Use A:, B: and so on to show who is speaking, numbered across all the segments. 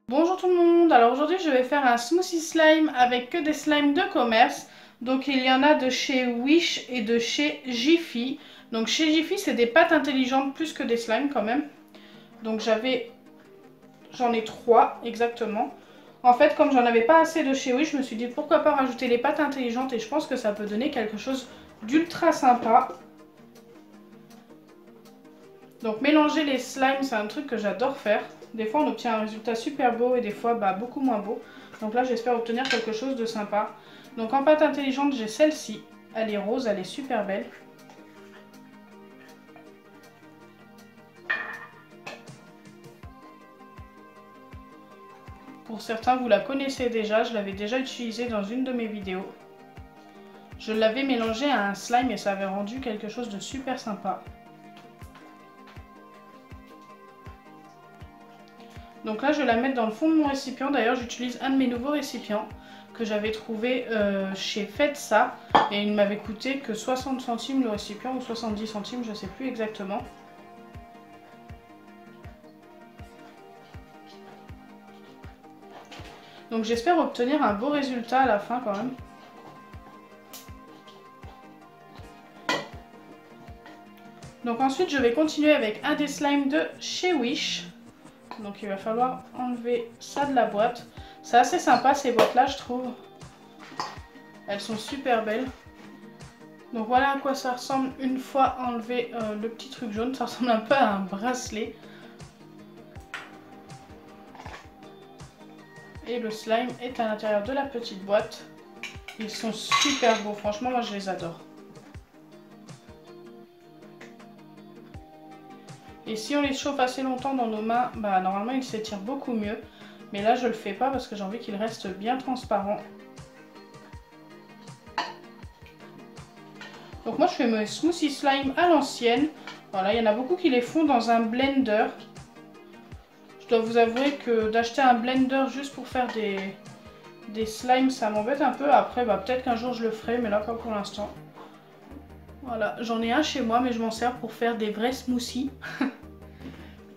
A: Bonjour tout le monde, alors aujourd'hui je vais faire un smoothie slime avec que des slimes de commerce. Donc il y en a de chez Wish et de chez Jiffy. Donc chez Jiffy c'est des pâtes intelligentes plus que des slimes quand même. Donc j'en ai 3 exactement. En fait comme j'en avais pas assez de chez Wish, je me suis dit pourquoi pas rajouter les pâtes intelligentes et je pense que ça peut donner quelque chose d'ultra sympa. Donc mélanger les slimes c'est un truc que j'adore faire. Des fois on obtient un résultat super beau et des fois beaucoup moins beau. Donc là j'espère obtenir quelque chose de sympa. Donc en pâte intelligente j'ai celle-ci. Elle est rose, elle est super belle. Pour certains vous la connaissez déjà, je l'avais déjà utilisée dans une de mes vidéos. Je l'avais mélangée à un slime et ça avait rendu quelque chose de super sympa. Donc là je vais la mettre dans le fond de mon récipient. D'ailleurs j'utilise un de mes nouveaux récipients que j'avais trouvé chez Fedsa et il ne m'avait coûté que 60 centimes le récipient ou 70 centimes, je ne sais plus exactement. Donc j'espère obtenir un beau résultat à la fin quand même. Donc ensuite je vais continuer avec un des slimes de chez Wish. Donc il va falloir enlever ça de la boîte. C'est assez sympa ces boîtes là je trouve. Elles sont super belles. Donc voilà à quoi ça ressemble une fois enlevé le petit truc jaune. Ça ressemble un peu à un bracelet. Et le slime est à l'intérieur de la petite boîte. Ils sont super beaux, franchement moi je les adore. Et si on les chauffe assez longtemps dans nos mains, normalement ils s'étirent beaucoup mieux. Mais là je le fais pas parce que j'ai envie qu'ils restent bien transparents. Donc moi je fais mes smoothie slime à l'ancienne. Voilà, il y en a beaucoup qui les font dans un blender. Je dois vous avouer que d'acheter un blender juste pour faire des slimes ça m'embête un peu. Après peut-être qu'un jour je le ferai mais là pas pour l'instant. Voilà, j'en ai un chez moi mais je m'en sers pour faire des vrais smoothies.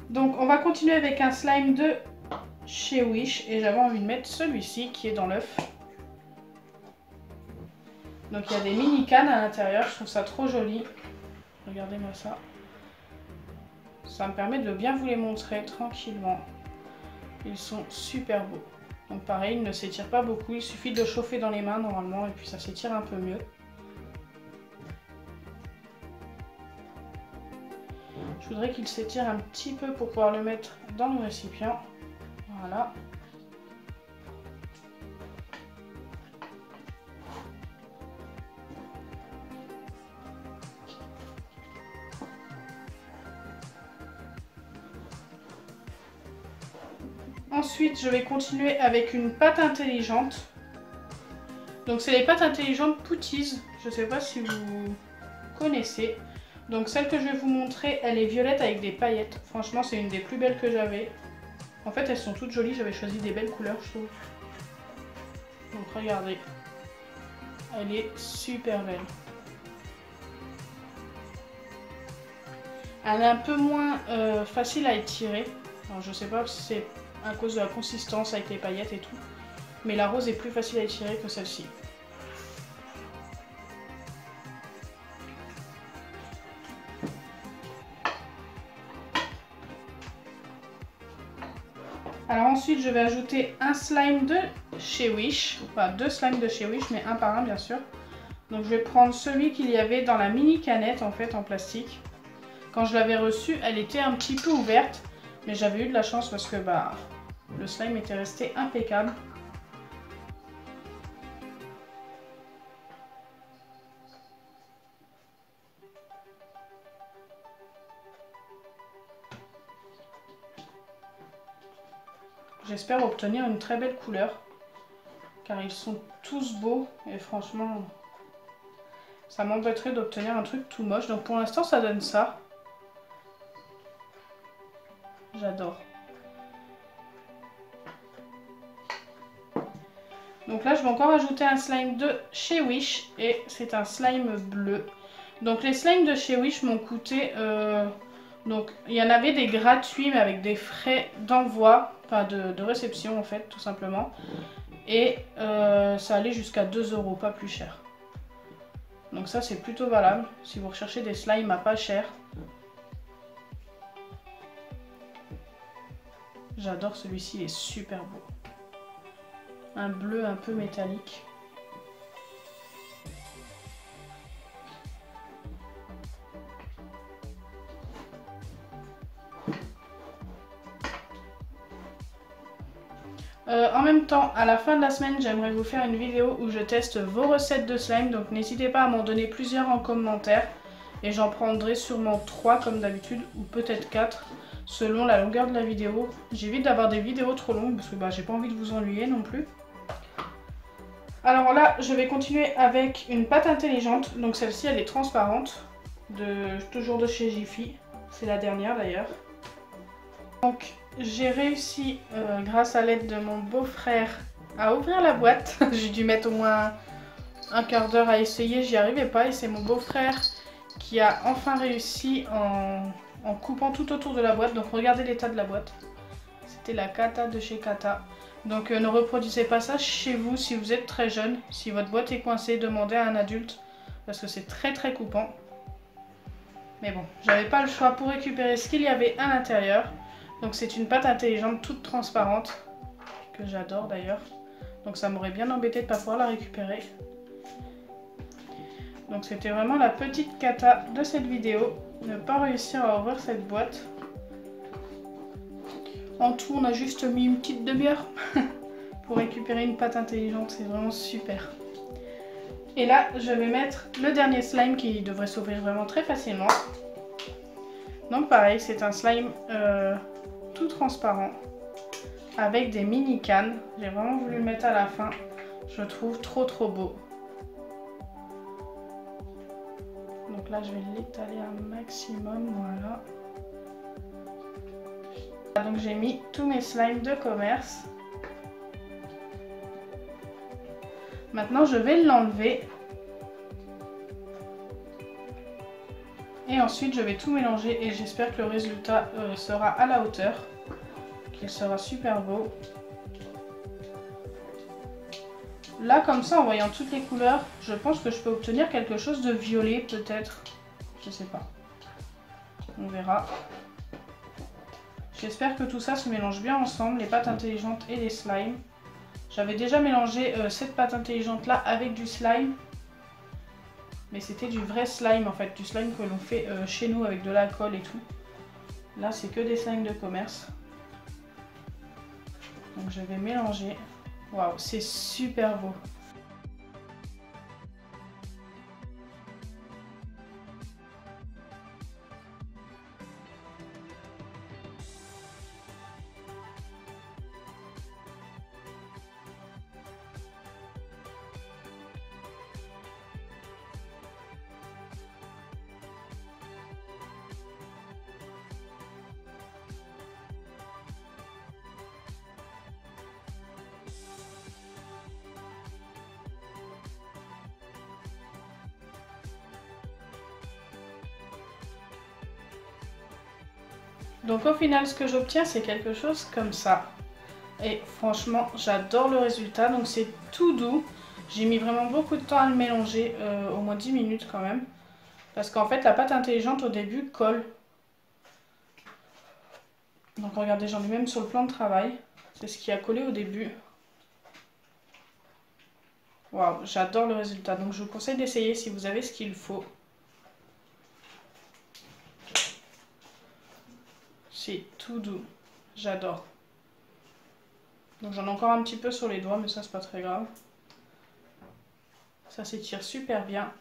A: Donc on va continuer avec un slime de chez Wish et j'avais envie de mettre celui-ci qui est dans l'œuf. Donc il y a des mini cannes à l'intérieur, je trouve ça trop joli. Regardez-moi ça. Ça me permet de bien vous les montrer tranquillement. Ils sont super beaux. Donc pareil, ils ne s'étirent pas beaucoup, il suffit de le chauffer dans les mains normalement et puis ça s'étire un peu mieux. Je voudrais qu'il s'étire un petit peu pour pouvoir le mettre dans le récipient. Voilà. Ensuite, je vais continuer avec une pâte intelligente. Donc c'est les pâtes intelligentes Pooties. Je ne sais pas si vous connaissez. Donc celle que je vais vous montrer, elle est violette avec des paillettes. Franchement, c'est une des plus belles que j'avais. En fait, elles sont toutes jolies. J'avais choisi des belles couleurs, je trouve. Donc regardez. Elle est super belle. Elle est un peu moins facile à étirer. Alors, je sais pas si c'est à cause de la consistance avec les paillettes et tout. Mais la rose est plus facile à étirer que celle-ci. Alors ensuite je vais ajouter un slime de chez Wish, enfin 2 slimes de chez Wish mais un par un bien sûr. Donc je vais prendre celui qu'il y avait dans la mini canette en fait en plastique. Quand je l'avais reçue elle était un petit peu ouverte mais j'avais eu de la chance parce que le slime était resté impeccable. J'espère obtenir une très belle couleur car ils sont tous beaux et franchement ça m'embêterait d'obtenir un truc tout moche. Donc pour l'instant ça donne ça. J'adore. Donc là je vais encore ajouter un slime de chez Wish et c'est un slime bleu. Donc les slimes de chez Wish m'ont coûté Donc il y en avait des gratuits mais avec des frais d'envoi, enfin de réception en fait tout simplement. Et ça allait jusqu'à 2 €, pas plus cher. Donc ça c'est plutôt valable si vous recherchez des slimes à pas cher. J'adore celui-ci, il est super beau. Un bleu un peu métallique. En même temps, à la fin de la semaine, j'aimerais vous faire une vidéo où je teste vos recettes de slime. Donc n'hésitez pas à m'en donner plusieurs en commentaire. Et j'en prendrai sûrement 3 comme d'habitude, ou peut-être 4, selon la longueur de la vidéo. J'évite d'avoir des vidéos trop longues, parce que j'ai pas envie de vous ennuyer non plus. Alors là, je vais continuer avec une pâte intelligente. Donc celle-ci, elle est transparente, toujours de chez Jiffy. C'est la dernière d'ailleurs. Donc j'ai réussi, grâce à l'aide de mon beau-frère, à ouvrir la boîte. J'ai dû mettre au moins un quart d'heure à essayer, j'y arrivais pas. Et c'est mon beau-frère qui a enfin réussi en coupant tout autour de la boîte. Donc regardez l'état de la boîte. C'était la Kata de chez Kata. Donc ne reproduisez pas ça chez vous si vous êtes très jeune. Si votre boîte est coincée, demandez à un adulte. Parce que c'est très très coupant. Mais bon, j'avais pas le choix pour récupérer ce qu'il y avait à l'intérieur. Donc c'est une pâte intelligente toute transparente, que j'adore d'ailleurs. Donc ça m'aurait bien embêté de ne pas pouvoir la récupérer. Donc c'était vraiment la petite cata de cette vidéo, ne pas réussir à ouvrir cette boîte. En tout, on a juste mis une petite demi-heure pour récupérer une pâte intelligente, c'est vraiment super. Et là, je vais mettre le dernier slime qui devrait s'ouvrir vraiment très facilement. Donc pareil, c'est un slime tout transparent avec des mini cannes. J'ai vraiment voulu le mettre à la fin. Je le trouve trop beau. Donc là, je vais l'étaler un maximum, voilà. Donc j'ai mis tous mes slimes de commerce. Maintenant, je vais l'enlever. Et ensuite, je vais tout mélanger et j'espère que le résultat sera à la hauteur. Qu'il sera super beau. Là, comme ça, en voyant toutes les couleurs, je pense que je peux obtenir quelque chose de violet, peut-être. Je sais pas. On verra. J'espère que tout ça se mélange bien ensemble, les pâtes intelligentes et les slimes. J'avais déjà mélangé cette pâte intelligente là avec du slime. Mais c'était du vrai slime en fait, du slime que l'on fait chez nous avec de l'alcool et tout. Là c'est que des slimes de commerce. Donc je vais mélanger. Waouh, c'est super beau. Donc au final, ce que j'obtiens, c'est quelque chose comme ça. Et franchement, j'adore le résultat. Donc c'est tout doux. J'ai mis vraiment beaucoup de temps à le mélanger, au moins 10 minutes quand même. Parce qu'en fait, la pâte intelligente au début colle. Donc regardez, j'en ai même sur le plan de travail. C'est ce qui a collé au début. Waouh, j'adore le résultat. Donc je vous conseille d'essayer si vous avez ce qu'il faut. C'est tout doux. J'adore. Donc j'en ai encore un petit peu sur les doigts, mais ça c'est pas très grave. Ça s'étire super bien.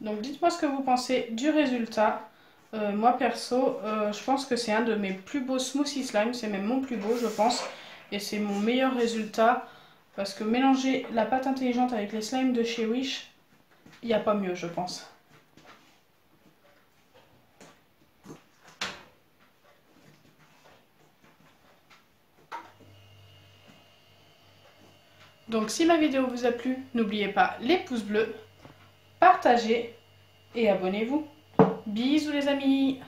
A: Donc dites-moi ce que vous pensez du résultat. Moi perso, je pense que c'est un de mes plus beaux smoothie slime. C'est même mon plus beau je pense. Et c'est mon meilleur résultat. Parce que mélanger la pâte intelligente avec les slimes de chez Wish, il n'y a pas mieux je pense. Donc si ma vidéo vous a plu, n'oubliez pas les pouces bleus, partagez et abonnez-vous. Bisous les amis!